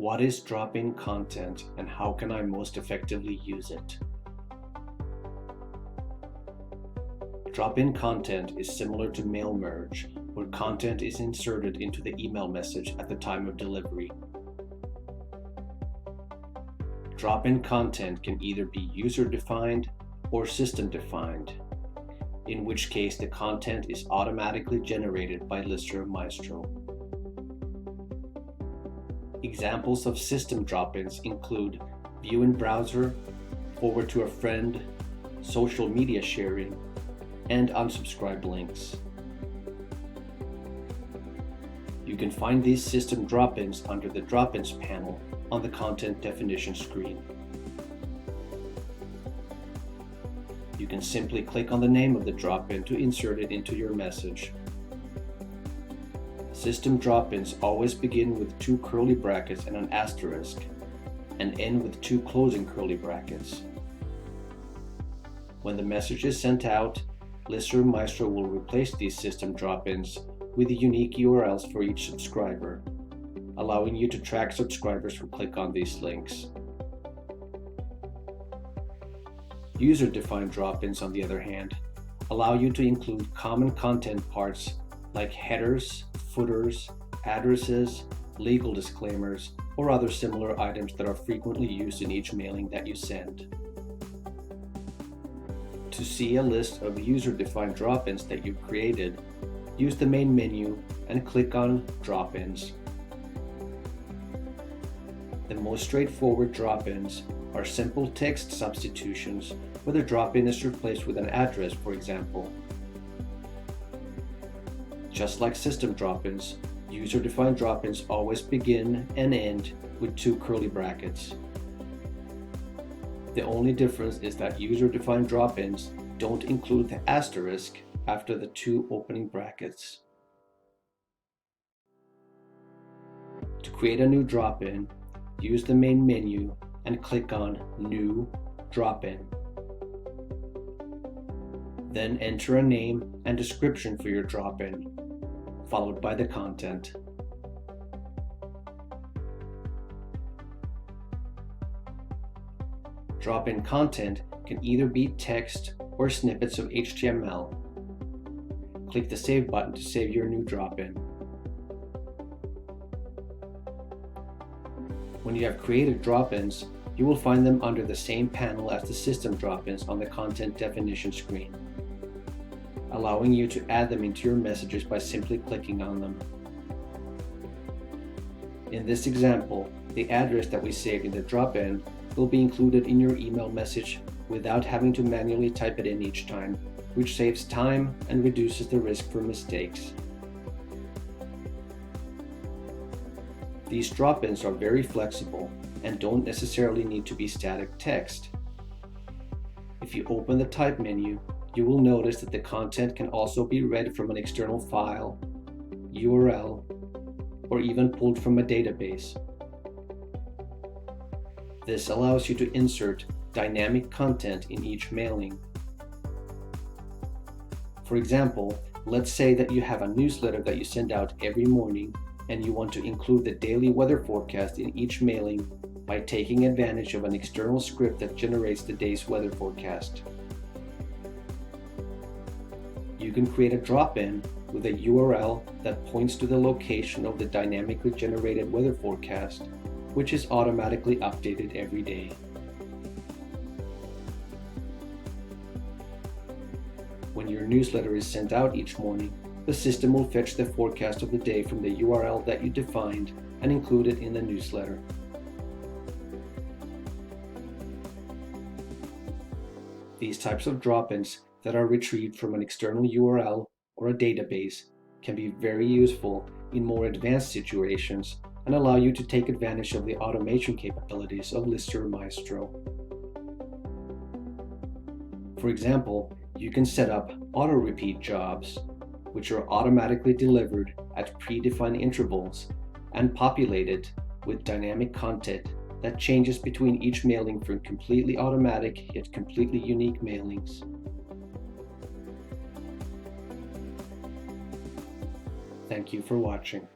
What is drop-in content and how can I most effectively use it? Drop-in content is similar to mail merge, where content is inserted into the email message at the time of delivery. Drop-in content can either be user-defined or system-defined, in which case the content is automatically generated by LISTSERV Maestro. Examples of system drop-ins include view in browser, forward to a friend, social media sharing, and unsubscribe links. You can find these system drop-ins under the Drop-ins panel on the content definition screen. You can simply click on the name of the drop-in to insert it into your message. System drop-ins always begin with 2 curly brackets and an asterisk, and end with 2 closing curly brackets. When the message is sent out, LISTSERV Maestro will replace these system drop-ins with the unique URLs for each subscriber, allowing you to track subscribers who click on these links. User-defined drop-ins, on the other hand, allow you to include common content parts like headers, footers, addresses, legal disclaimers, or other similar items that are frequently used in each mailing that you send. To see a list of user-defined drop-ins that you've created, use the main menu and click on Drop-ins. The most straightforward drop-ins are simple text substitutions where the drop-in is replaced with an address, for example. Just like system drop-ins, user-defined drop-ins always begin and end with 2 curly brackets. The only difference is that user-defined drop-ins don't include the asterisk after the 2 opening brackets. To create a new drop-in, use the main menu and click on New Drop-in. Then enter a name and description for your drop-in, followed by the content. Drop-in content can either be text or snippets of HTML. Click the Save button to save your new drop-in. When you have created drop-ins, you will find them under the same panel as the system drop-ins on the content definition screen, allowing you to add them into your messages by simply clicking on them. In this example, the address that we saved in the drop-in will be included in your email message without having to manually type it in each time, which saves time and reduces the risk for mistakes. These drop-ins are very flexible and don't necessarily need to be static text. If you open the Type menu, you will notice that the content can also be read from an external file, URL, or even pulled from a database. This allows you to insert dynamic content in each mailing. For example, let's say that you have a newsletter that you send out every morning and you want to include the daily weather forecast in each mailing by taking advantage of an external script that generates the day's weather forecast. You can create a drop-in with a URL that points to the location of the dynamically generated weather forecast, which is automatically updated every day. When your newsletter is sent out each morning, the system will fetch the forecast of the day from the URL that you defined and include it in the newsletter. These types of drop-ins that are retrieved from an external URL or a database can be very useful in more advanced situations and allow you to take advantage of the automation capabilities of LISTSERV Maestro. For example, you can set up auto-repeat jobs, which are automatically delivered at predefined intervals and populated with dynamic content that changes between each mailing from completely automatic yet completely unique mailings. Thank you for watching.